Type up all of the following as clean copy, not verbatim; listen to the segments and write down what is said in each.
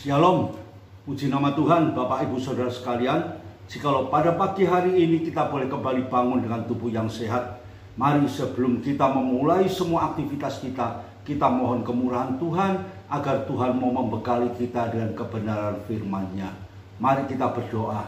Shalom, puji nama Tuhan, Bapak Ibu Saudara sekalian. Jikalau pada pagi hari ini kita boleh kembali bangun dengan tubuh yang sehat, mari sebelum kita memulai semua aktivitas kita mohon kemurahan Tuhan agar Tuhan mau membekali kita dengan kebenaran firman-Nya. Mari kita berdoa.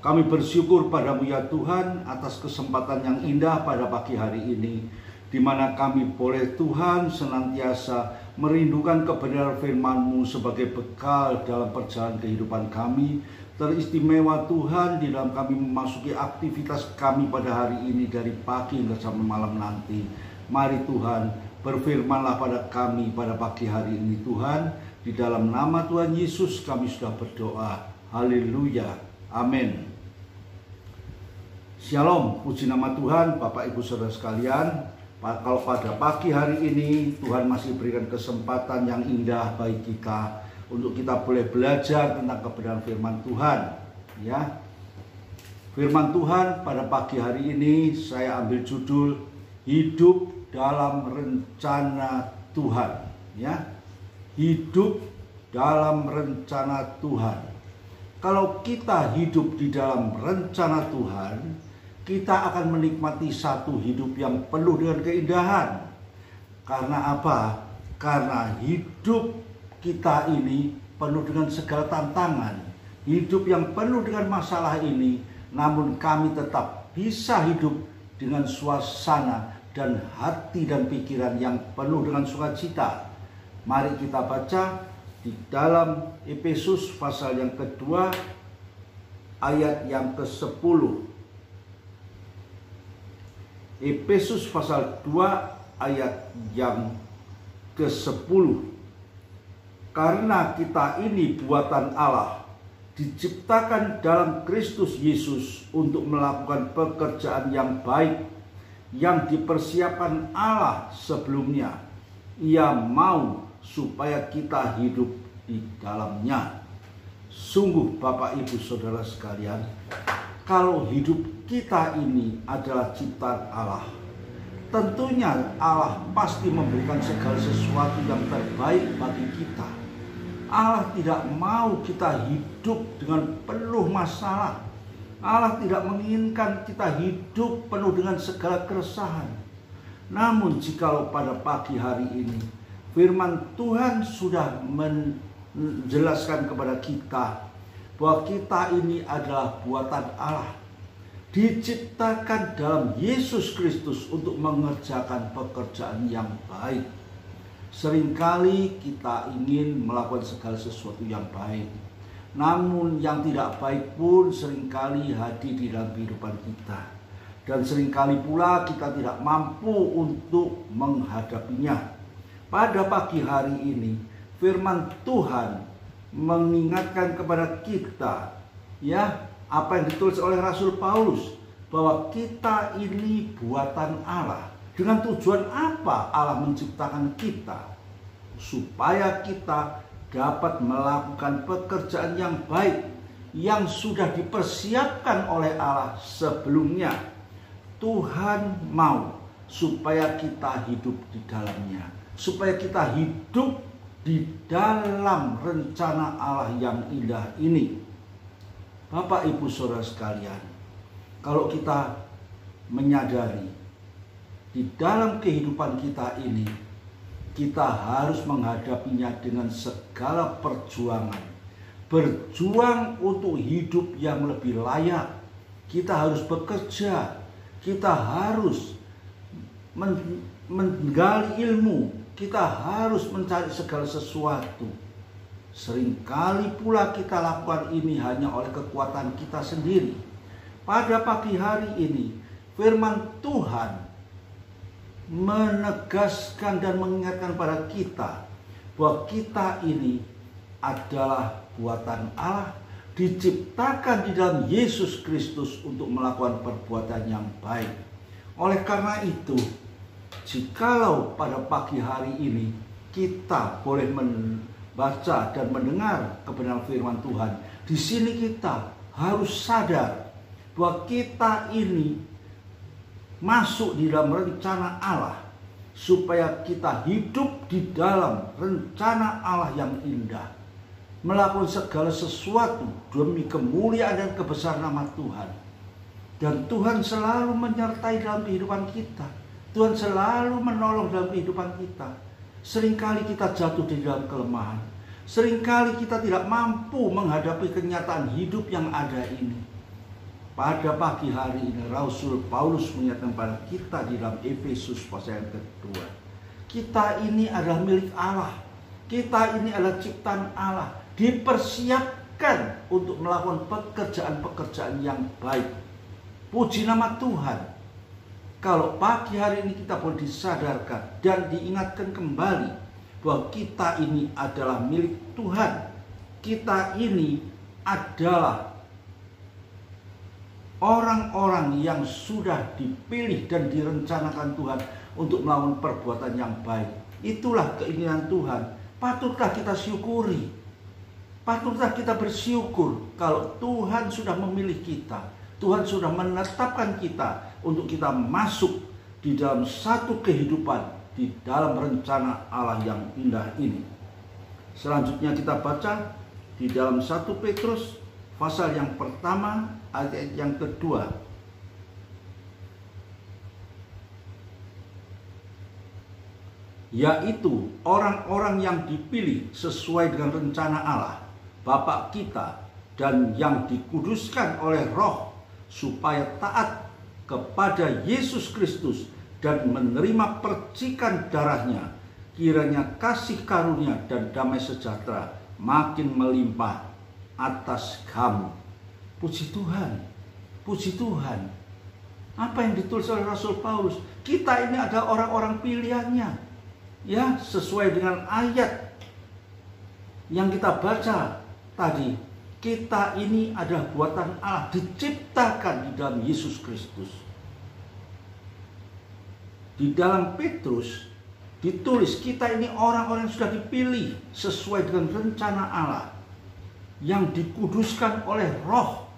Kami bersyukur padamu ya Tuhan atas kesempatan yang indah pada pagi hari ini, di mana kami boleh Tuhan senantiasa merindukan kebenaran firman-Mu sebagai bekal dalam perjalanan kehidupan kami. Teristimewa Tuhan di dalam kami memasuki aktivitas kami pada hari ini dari pagi hingga sampai malam nanti. Mari Tuhan, berfirmanlah pada kami pada pagi hari ini Tuhan. Di dalam nama Tuhan Yesus kami sudah berdoa. Haleluya. Amin. Shalom, puji nama Tuhan, Bapak Ibu Saudara sekalian. Kalau pada pagi hari ini Tuhan masih berikan kesempatan yang indah bagi kita untuk kita boleh belajar tentang kebenaran firman Tuhan, ya. Firman Tuhan pada pagi hari ini saya ambil judul hidup dalam rencana Tuhan, ya. Hidup dalam rencana Tuhan. Kalau kita hidup di dalam rencana Tuhan, kita akan menikmati satu hidup yang penuh dengan keindahan. Karena apa? Karena hidup kita ini penuh dengan segala tantangan. Hidup yang penuh dengan masalah ini, namun kami tetap bisa hidup dengan suasana dan hati dan pikiran yang penuh dengan sukacita. Mari kita baca di dalam Efesus pasal yang kedua ayat yang ke-10. Efesus pasal 2 ayat yang ke-10. Karena kita ini buatan Allah, diciptakan dalam Kristus Yesus untuk melakukan pekerjaan yang baik yang dipersiapkan Allah sebelumnya. Ia mau supaya kita hidup di dalamnya. Sungguh Bapak Ibu Saudara sekalian, kalau hidup kita ini adalah ciptaan Allah, tentunya Allah pasti memberikan segala sesuatu yang terbaik bagi kita. Allah tidak mau kita hidup dengan penuh masalah. Allah tidak menginginkan kita hidup penuh dengan segala keresahan. Namun jikalau pada pagi hari ini firman Tuhan sudah menjelaskan kepada kita bahwa kita ini adalah buatan Allah, diciptakan dalam Yesus Kristus untuk mengerjakan pekerjaan yang baik. Seringkali kita ingin melakukan segala sesuatu yang baik, namun yang tidak baik pun seringkali hadir di dalam kehidupan kita. Dan seringkali pula kita tidak mampu untuk menghadapinya. Pada pagi hari ini, firman Tuhan mengingatkan kepada kita, ya, apa yang ditulis oleh Rasul Paulus, bahwa kita ini buatan Allah. Dengan tujuan apa Allah menciptakan kita? Supaya kita dapat melakukan pekerjaan yang baik yang sudah dipersiapkan oleh Allah sebelumnya. Tuhan mau supaya kita hidup di dalamnya, supaya kita hidup di dalam rencana Allah yang indah ini. Bapak Ibu Saudara sekalian, kalau kita menyadari di dalam kehidupan kita ini, kita harus menghadapinya dengan segala perjuangan. Berjuang untuk hidup yang lebih layak. Kita harus bekerja. Kita harus menggali ilmu. Kita harus mencari segala sesuatu. Seringkali pula kita lakukan ini hanya oleh kekuatan kita sendiri. Pada pagi hari ini, firman Tuhan menegaskan dan mengingatkan pada kita bahwa kita ini adalah buatan Allah, diciptakan di dalam Yesus Kristus untuk melakukan perbuatan yang baik. Oleh karena itu, jikalau pada pagi hari ini kita boleh membaca dan mendengar kebenaran firman Tuhan, di sini kita harus sadar bahwa kita ini masuk di dalam rencana Allah, supaya kita hidup di dalam rencana Allah yang indah. melakukan segala sesuatu demi kemuliaan dan kebesaran nama Tuhan. Dan Tuhan selalu menyertai dalam kehidupan kita. Tuhan selalu menolong dalam kehidupan kita. Seringkali kita jatuh di dalam kelemahan. Seringkali kita tidak mampu menghadapi kenyataan hidup yang ada ini. Pada pagi hari ini Rasul Paulus mengingatkan pada kita di dalam Efesus pasal yang kedua. Kita ini adalah milik Allah. Kita ini adalah ciptaan Allah. Dipersiapkan untuk melakukan pekerjaan-pekerjaan yang baik. Puji nama Tuhan. Kalau pagi hari ini kita boleh disadarkan dan diingatkan kembali bahwa kita ini adalah milik Tuhan. Kita ini adalah orang-orang yang sudah dipilih dan direncanakan Tuhan untuk melakukan perbuatan yang baik. Itulah keinginan Tuhan. Patutlah kita syukuri. Patutlah kita bersyukur kalau Tuhan sudah memilih kita. Tuhan sudah menetapkan kita untuk kita masuk di dalam satu kehidupan di dalam rencana Allah yang indah ini. Selanjutnya kita baca di dalam 1 Petrus pasal yang pertama ayat yang kedua. Yaitu orang-orang yang dipilih sesuai dengan rencana Allah Bapa kita dan yang dikuduskan oleh Roh supaya taat kepada Yesus Kristus dan menerima percikan darahnya. Kiranya kasih karunia dan damai sejahtera makin melimpah atas kamu. Puji Tuhan, puji Tuhan. Apa yang ditulis oleh Rasul Paulus? Kita ini adalah orang-orang pilihannya. Ya, sesuai dengan ayat yang kita baca tadi. Kita ini adalah buatan Allah, diciptakan di dalam Yesus Kristus. Di dalam Petrus ditulis kita ini orang-orang yang sudah dipilih sesuai dengan rencana Allah, yang dikuduskan oleh Roh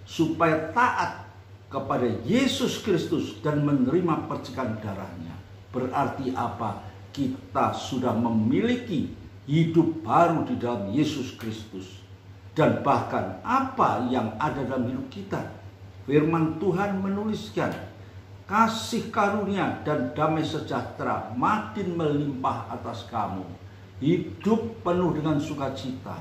supaya taat kepada Yesus Kristus dan menerima percikan darahnya. Berarti apa? Kita sudah memiliki hidup baru di dalam Yesus Kristus. Dan bahkan apa yang ada dalam hidup kita, firman Tuhan menuliskan kasih karunia dan damai sejahtera makin melimpah atas kamu. Hidup penuh dengan sukacita,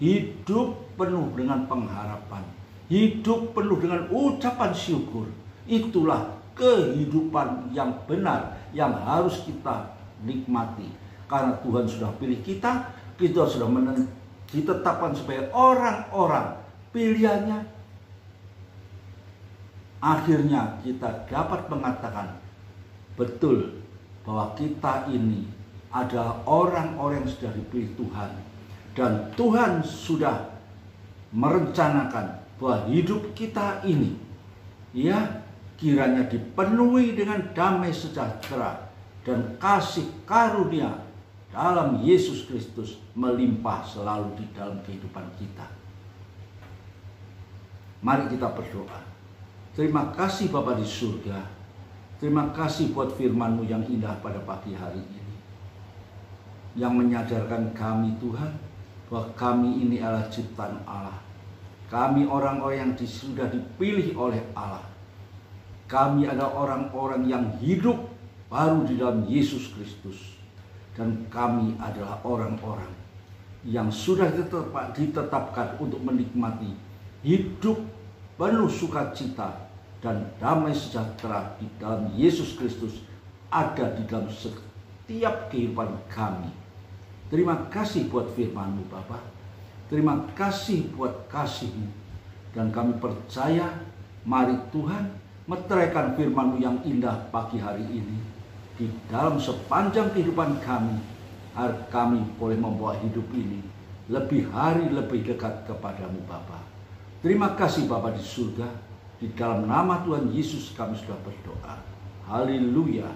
hidup penuh dengan pengharapan, hidup penuh dengan ucapan syukur. Itulah kehidupan yang benar yang harus kita nikmati. Karena Tuhan sudah pilih kita, kita sudah ditetapkan sebagai orang-orang pilihannya. Akhirnya kita dapat mengatakan betul bahwa kita ini adalah orang-orang yang sudah dipilih Tuhan. Dan Tuhan sudah merencanakan bahwa hidup kita ini ya kiranya dipenuhi dengan damai sejahtera dan kasih karunia dalam Yesus Kristus melimpah selalu di dalam kehidupan kita. Mari kita berdoa. Terima kasih Bapa di surga. Terima kasih buat firman-Mu yang indah pada pagi hari ini. Yang menyadarkan kami Tuhan bahwa kami ini adalah ciptaan Allah. Kami orang-orang yang sudah dipilih oleh Allah. Kami adalah orang-orang yang hidup baru di dalam Yesus Kristus. Dan kami adalah orang-orang yang sudah ditetapkan untuk menikmati hidup penuh sukacita dan damai sejahtera di dalam Yesus Kristus ada di dalam setiap kehidupan kami. Terima kasih buat firman-Mu Bapa. Terima kasih buat kasih-Mu. Dan kami percaya, mari Tuhan meteraikan firman-Mu yang indah pagi hari ini di dalam sepanjang kehidupan kami, agar kami boleh membawa hidup ini lebih hari lebih dekat kepadamu Bapa. Terima kasih Bapa di surga. Di dalam nama Tuhan Yesus kami sudah berdoa. Haleluya.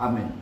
Amin.